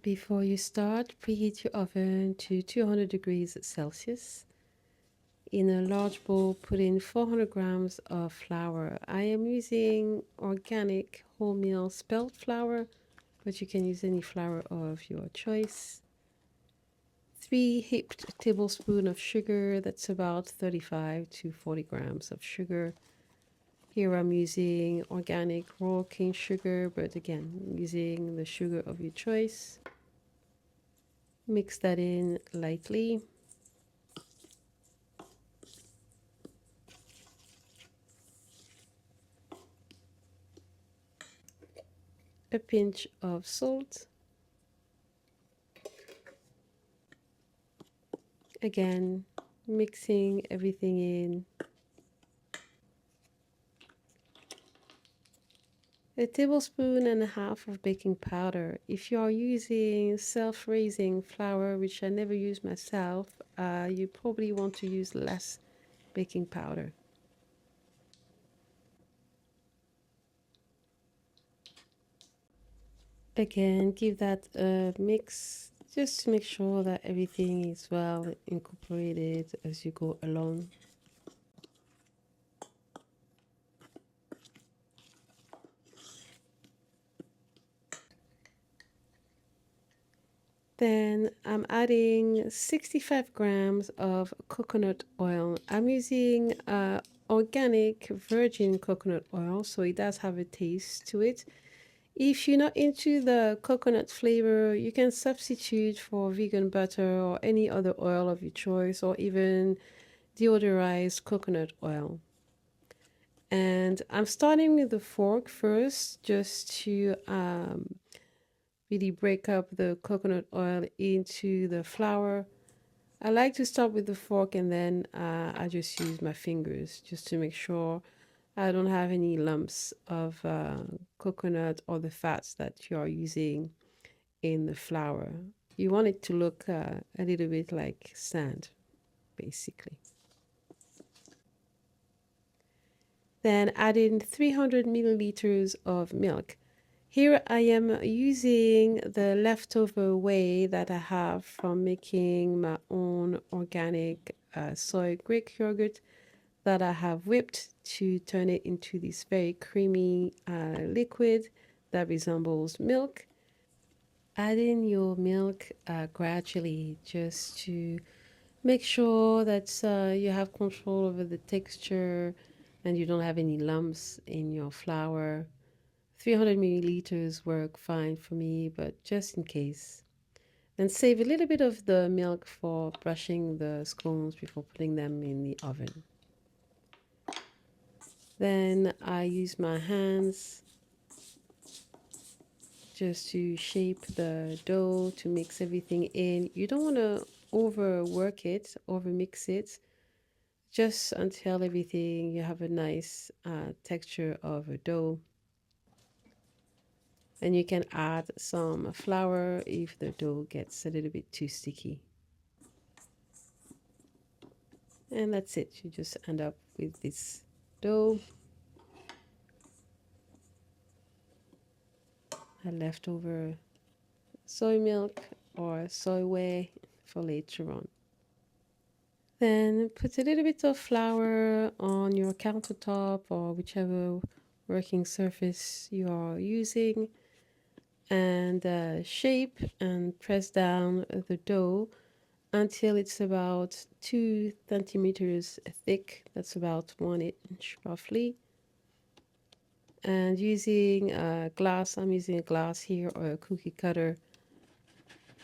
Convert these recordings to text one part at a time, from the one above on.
Before you start, preheat your oven to 200 degrees Celsius. In a large bowl, put in 400 grams of flour. I am using organic wholemeal spelt flour, but you can use any flour of your choice. 3 heaped tablespoons of sugar, that's about 35 to 40 grams of sugar. Here I'm using organic raw cane sugar, but again, using the sugar of your choice. Mix that in lightly. A pinch of salt. Again, mixing everything in. A tablespoon and a half of baking powder. If you are using self-raising flour, which I never use myself, you probably want to use less baking powder. Again, give that a mix just to make sure that everything is well incorporated as you go along. Then I'm adding 65 grams of coconut oil. I'm using organic virgin coconut oil, so it does have a taste to it. If you're not into the coconut flavor, you can substitute for vegan butter or any other oil of your choice, or even deodorized coconut oil. And I'm starting with the fork first, just to really break up the coconut oil into the flour. I like to start with the fork, and then I just use my fingers just to make sure I don't have any lumps of coconut or the fats that you are using in the flour. You want it to look a little bit like sand, basically. Then add in 300 milliliters of milk. Here I am using the leftover whey that I have from making my own organic soy Greek yogurt that I have whipped to turn it into this very creamy liquid that resembles milk. Add in your milk gradually, just to make sure that you have control over the texture and you don't have any lumps in your flour. 300 milliliters work fine for me, but just in case. Then save a little bit of the milk for brushing the scones before putting them in the oven. Then I use my hands just to shape the dough to mix everything in. You don't want to overwork it, overmix it, just until everything, you have a nice texture of a dough. And you can add some flour if the dough gets a little bit too sticky. And that's it. You just end up with this dough. A leftover soy milk or soy whey for later on. Then put a little bit of flour on your countertop or whichever working surface you are using, and shape and press down the dough until it's about 2 centimeters thick. That's about 1 inch roughly. And using a glass, I'm using a glass here or a cookie cutter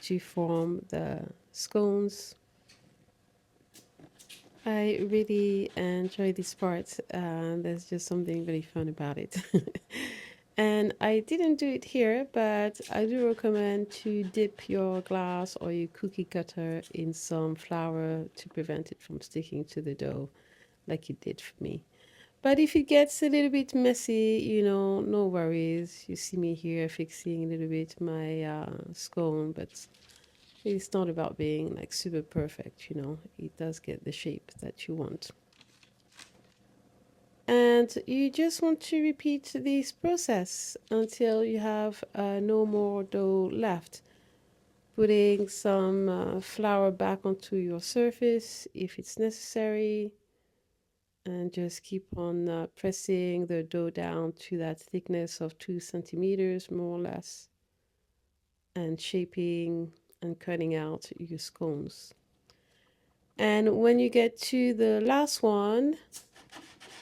to form the scones. I really enjoy this part. There's just something very fun about it. And I didn't do it here, but I do recommend to dip your glass or your cookie cutter in some flour to prevent it from sticking to the dough like it did for me. But if it gets a little bit messy, no worries. You see me here fixing a little bit my scone, but it's not about being like super perfect, It does get the shape that you want. And you just want to repeat this process until you have no more dough left. putting some flour back onto your surface if it's necessary, and just keep on pressing the dough down to that thickness of 2 centimeters more or less, and shaping and cutting out your scones. And when you get to the last one,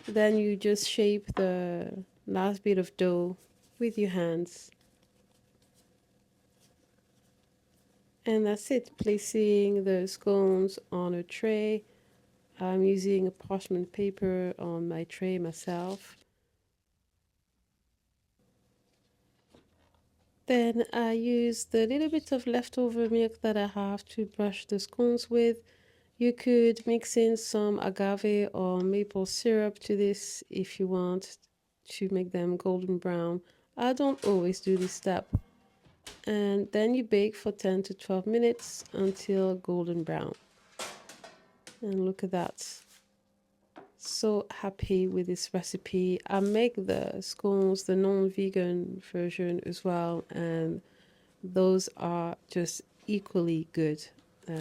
then you just shape the last bit of dough with your hands. And that's it, placing the scones on a tray. I'm using a parchment paper on my tray myself. Then I use the little bit of leftover milk that I have to brush the scones with. You could mix in some agave or maple syrup to this if you want to make them golden brown. I don't always do this step. And then you bake for 10 to 12 minutes until golden brown. And look at that. So happy with this recipe. I make the scones, the non-vegan version as well, and those are just equally good.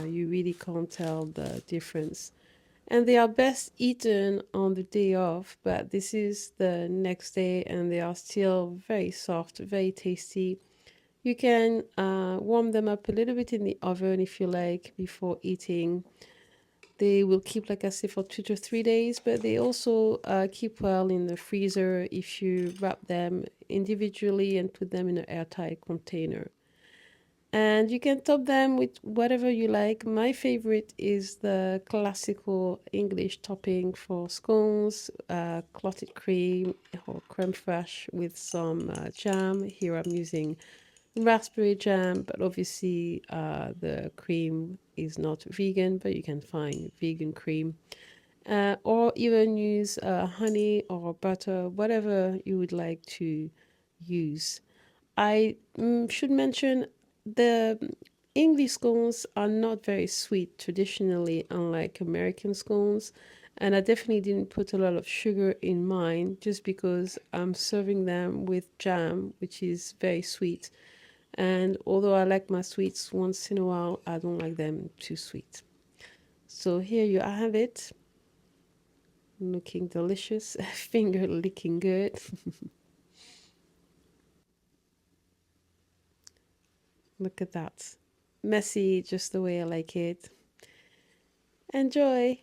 You really can't tell the difference. And they are best eaten on the day off, but this is the next day and they are still very soft, very tasty. You can warm them up a little bit in the oven if you like before eating. They will keep, like I said, for 2 to 3 days, but they also keep well in the freezer if you wrap them individually and put them in an airtight container. And you can top them with whatever you like. My favorite is the classical English topping for scones, clotted cream or creme fraiche with some jam. Here I'm using raspberry jam, but obviously the cream is not vegan, but you can find vegan cream. Or even use honey or butter, whatever you would like to use. I should mention the English scones are not very sweet traditionally, unlike American scones. And I definitely didn't put a lot of sugar in mine just because I'm serving them with jam, which is very sweet. And although I like my sweets once in a while, I don't like them too sweet. So here you have it. Looking delicious, finger licking good. Look at that. Messy, just the way I like it. Enjoy!